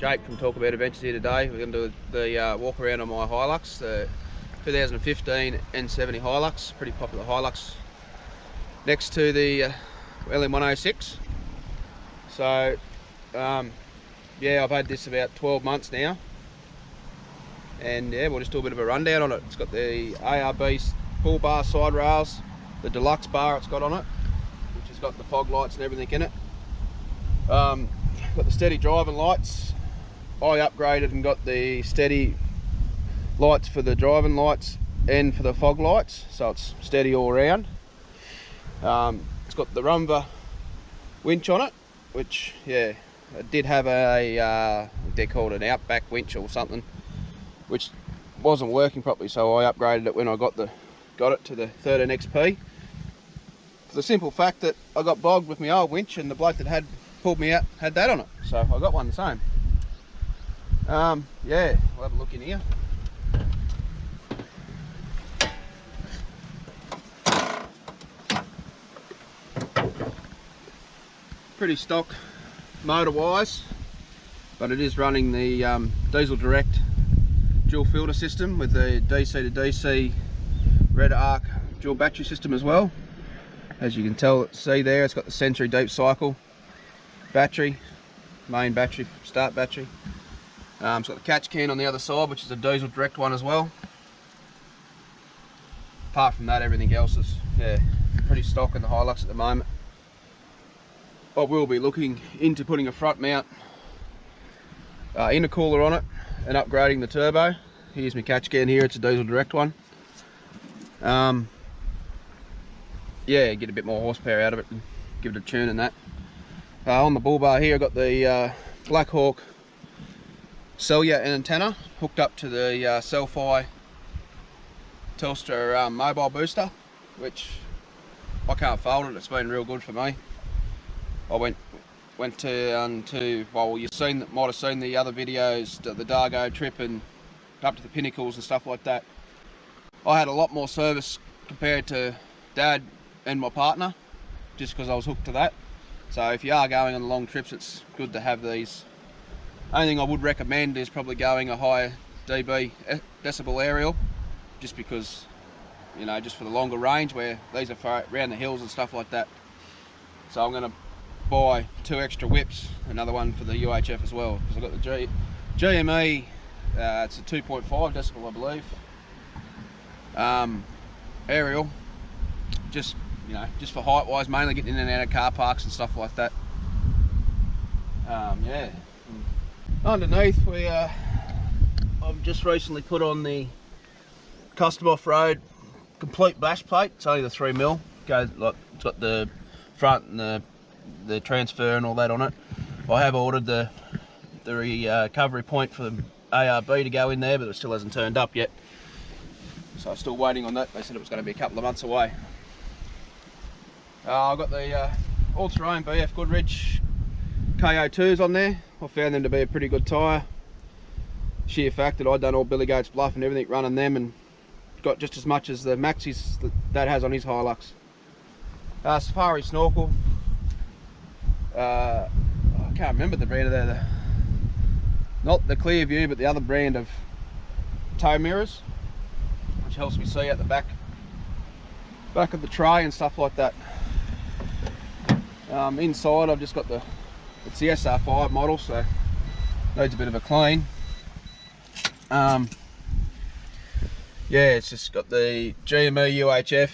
Jake from Talkabout Adventures here today. We're going to do the walk around on my Hilux, the 2015 N70 Hilux, pretty popular Hilux, next to the LM106. So yeah, I've had this about 12 months now, and yeah, we'll just do a bit of a rundown on it. It's got the ARB full bar side rails, the deluxe bar it's got on it, which has got the fog lights and everything in it. Got the steady driving lights. I upgraded and got the steady lights for the driving lights and for the fog lights, so it's steady all around. It's got the Rumva winch on it, which, yeah, it did have a they're called an outback winch or something, which wasn't working properly, so I upgraded it when I got it to the 13 XP. For the simple fact that I got bogged with my old winch, and the bloke that had pulled me out had that on it, so I got one the same. Yeah, we'll have a look in here. Pretty stock motor wise, but it is running the diesel direct dual filter system with the DC to DC red arc dual battery system as well. As you can see there, it's got the Century deep cycle battery, main battery, start battery. It's got the catch can on the other side, which is a diesel direct one as well. Apart from that, everything else is, yeah, pretty stock in the Hilux at the moment. I will be looking into putting a front mount intercooler on it and upgrading the turbo. Here's my catch can here, it's a diesel direct one. Yeah, get a bit more horsepower out of it and give it a tune and that. On the bull bar here, I've got the Black Hawk cellular antenna hooked up to the Selfie Telstra mobile booster, which I can't fault it. It's been real good for me. I went to well, might have seen the other videos, the Dargo trip and up to the Pinnacles and stuff like that. I had a lot more service compared to Dad and my partner, just because I was hooked to that. So if you are going on long trips, it's good to have these. Only thing I would recommend is probably going a higher dB decibel aerial, just because, you know, just for the longer range, where these are far around the hills and stuff like that. So I'm going to buy 2 extra whips, another one for the UHF as well, because I've got the GME, it's a 2.5 decibel I believe, aerial, just, you know, just for height wise, mainly getting in and out of car parks and stuff like that. Yeah. Underneath, I've just recently put on the custom off-road complete bash plate. It's only the 3mm. Goes like, it's got the front and the transfer and all that on it. I have ordered the recovery point for the ARB to go in there, but it still hasn't turned up yet. So I'm still waiting on that. They said it was going to be a couple of months away. I've got the all-terrain BF Goodrich KO2s on there. I found them to be a pretty good tyre. Sheer fact that I'd done all Billy Goat's Bluff and everything running them, and got just as much as the Maxis that Dad has on his Hilux. Safari snorkel. I can't remember the brand of that. Not the Clearview, but the other brand of tow mirrors, which helps me see at the back of the tray and stuff like that. Inside, I've just got it's the SR5 model, so needs a bit of a clean. Yeah, it's just got the GME UHF,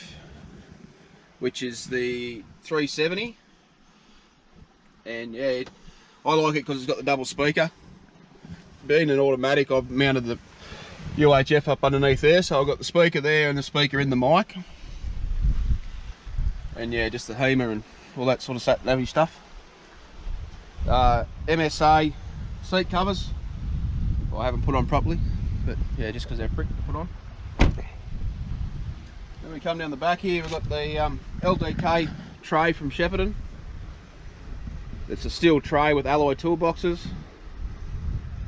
which is the 370, and yeah, I like it because it's got the double speaker. Being an automatic, I've mounted the UHF up underneath there, so I've got the speaker there and the speaker in the mic, and yeah, just the HEMA and all that sort of sat-navy stuff. MSA seat covers, well, I haven't put on properly, but yeah, just because they're pricked to put on. Then we come down the back here, we've got the LDK tray from Shepparton. It's a steel tray with alloy toolboxes.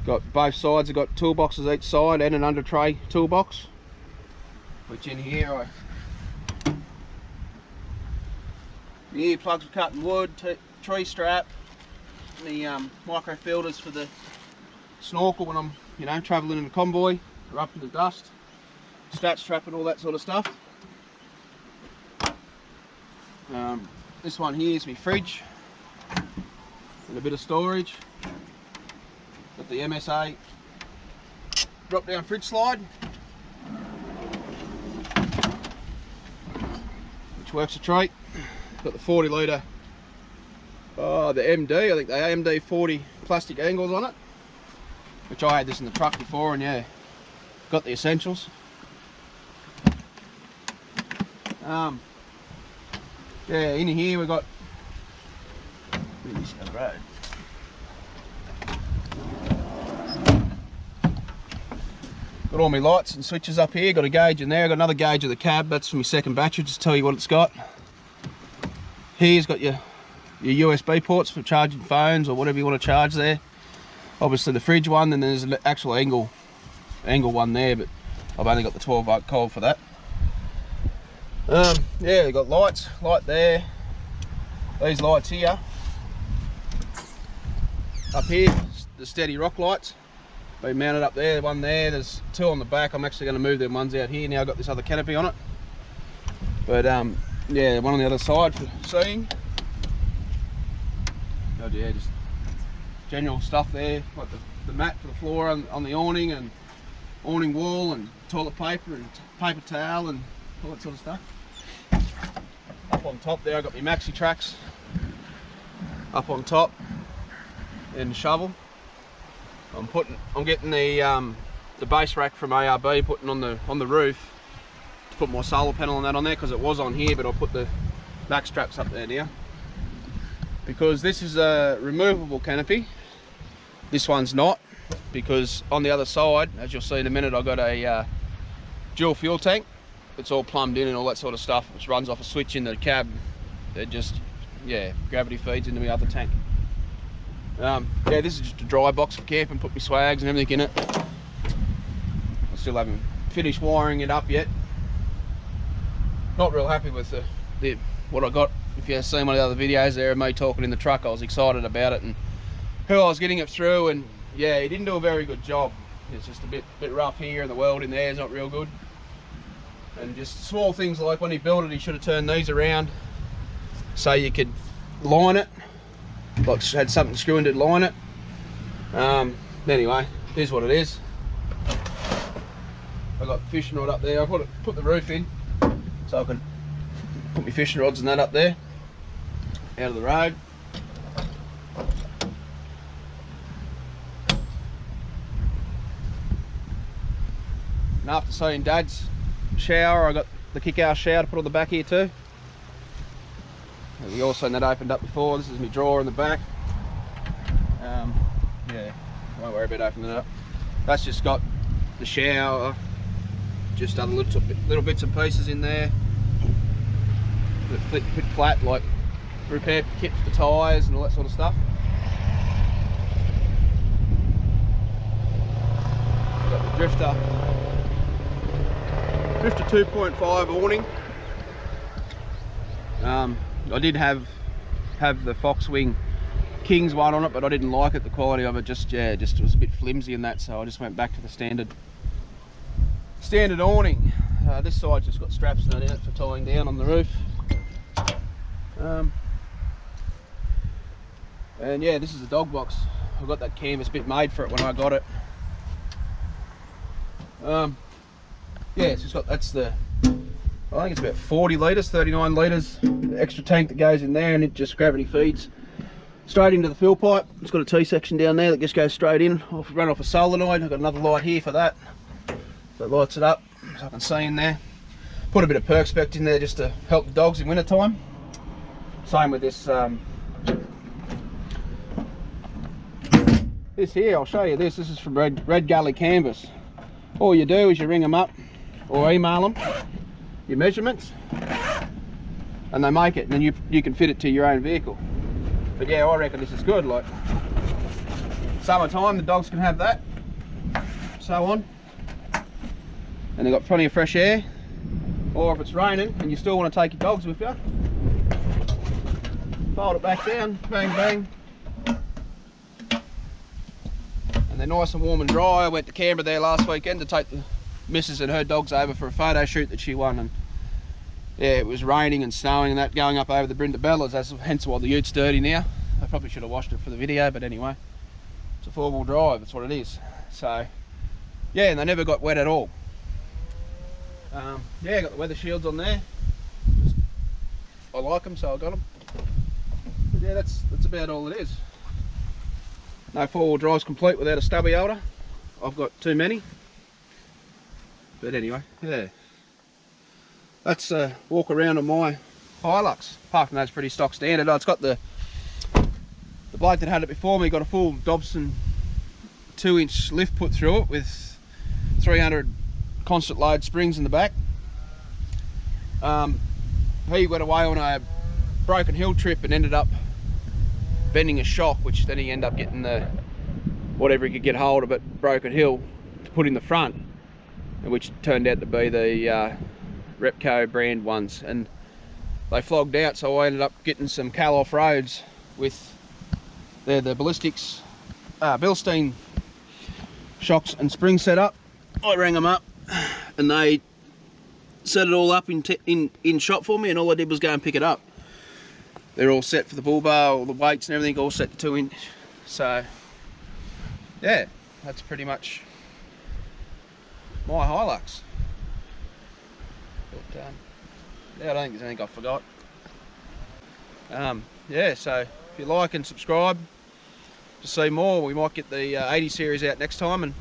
Got both sides, have got toolboxes each side and an under tray toolbox, which in here the ear plugs for cutting wood, tree strap, and the micro filters for the snorkel when I'm, you know, travelling in a convoy or up in the dust, stat strap and all that sort of stuff. This one here is my fridge and a bit of storage. Got the MSA drop down fridge slide, which works a treat. Got the 40 litre, the MD, I think the MD 40 plastic angles on it, which I had this in the truck before, and yeah, got the essentials. Yeah, in here we got this down the road. Got all my lights and switches up here. Got a gauge in there. Got another gauge of the cab. That's for my second battery. Just tell you what it's got. Here's got your USB ports for charging phones or whatever you want to charge there. Obviously the fridge one, and there's an actual angle one there, but I've only got the 12 volt cold for that. Yeah, we've got light there. These lights here. Up here, the steady rock lights. They mounted up there, one there. There's two on the back. I'm actually going to move them ones out here. Now I've got this other canopy on it. But yeah, one on the other side for seeing. Oh yeah, just general stuff there, like the mat for the floor on the awning, and awning wall, and toilet paper and paper towel and all that sort of stuff. Up on top there, I've got my maxi tracks up on top, and the shovel. I'm getting the base rack from ARB, putting on the roof to put my solar panel and that on there, because it was on here, but I'll put the back straps up there now. Because this is a removable canopy, this one's not, because on the other side, as you'll see in a minute, I've got a dual fuel tank. It's all plumbed in and all that sort of stuff, which runs off a switch in the cab. It just, yeah, gravity feeds into my other tank. Yeah, this is just a dry box for camp, and put my swags and everything in it. I still haven't finished wiring it up yet. Not real happy with what I got. If you've seen one of the other videos there of me talking in the truck, I was excited about it and who I was getting it through, and yeah, he didn't do a very good job. It's just a bit rough here, and the weld in there is not real good. And just small things like when he built it, he should have turned these around so you could line it, like had something screwing to line it. Anyway, here's what it is. I got the fishing rod up there. I put the roof in so I can put my fishing rods and that up there, out of the road. And after seeing Dad's shower, I got the kick-ass shower to put on the back here too. We also had that opened up before. This is my drawer in the back. Yeah, won't worry about opening it up. That's just got the shower, just other little bits and pieces in there. Fit flat, like repair kit for the tyres and all that sort of stuff. Got the drifter 2.5 awning. I did have the Foxwing Kings one on it, but I didn't like it. The quality of it just was a bit flimsy in that, so I just went back to the standard awning. This side's just got straps in it for tying down on the roof. And yeah, this is the dog box. I got that canvas bit made for it when I got it. Yeah, it's just got, that's the, I think it's about 40 litres, 39 litres, the extra tank that goes in there, and it just gravity feeds straight into the fuel pipe. It's got a T-section down there that just goes straight in. I'll run off a solenoid. I've got another light here for that. That lights it up so I can see in there. Put a bit of perk spec in there just to help the dogs in winter time. Same with this this here, I'll show you this. This is from Red Gully Canvas. All you do is you ring them up or email them your measurements, and they make it, and then you can fit it to your own vehicle. But yeah, I reckon this is good. Like summertime, the dogs can have that, so on, and they've got plenty of fresh air. Or if it's raining and you still want to take your dogs with you, fold it back down, bang bang, and they're nice and warm and dry. I went to Canberra there last weekend to take the missus and her dogs over for a photo shoot that she won, and yeah, it was raining and snowing and that going up over the Brindabellas. That's hence why the ute's dirty now. I probably should have washed it for the video, but anyway, it's a 4-wheel drive, that's what it is. So yeah, and they never got wet at all. Yeah, got the weather shields on there. I like them, so I got them. But yeah, that's about all it is. No 4-wheel drive's complete without a stubby holder. I've got too many. But anyway, yeah. That's a walk around on my Hilux. Apart from that, it's pretty stock standard. It's got the bloke that had it before me got a full Dobson 2-inch lift put through it with 300 constant load springs in the back. He went away on a broken hill trip and ended up bending a shock, which then he ended up getting the whatever he could get hold of it, broken hill, to put in the front, which turned out to be the Repco brand ones, and they flogged out, so I ended up getting some Cal off roads with the ballistics Bilstein shocks and springs set up. I rang them up and they set it all up in shop for me, and all I did was go and pick it up. They're all set for the bull bar, all the weights and everything, all set to 2-inch. So yeah, that's pretty much my Hilux. But yeah, I don't think there's anything I forgot. Yeah, so if you like and subscribe to see more, we might get the 80 series out next time, and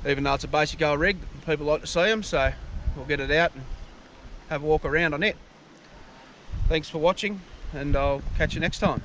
even though it's a basic old rig, people like to see them, so we'll get it out and have a walk around on it. Thanks for watching, and I'll catch you next time.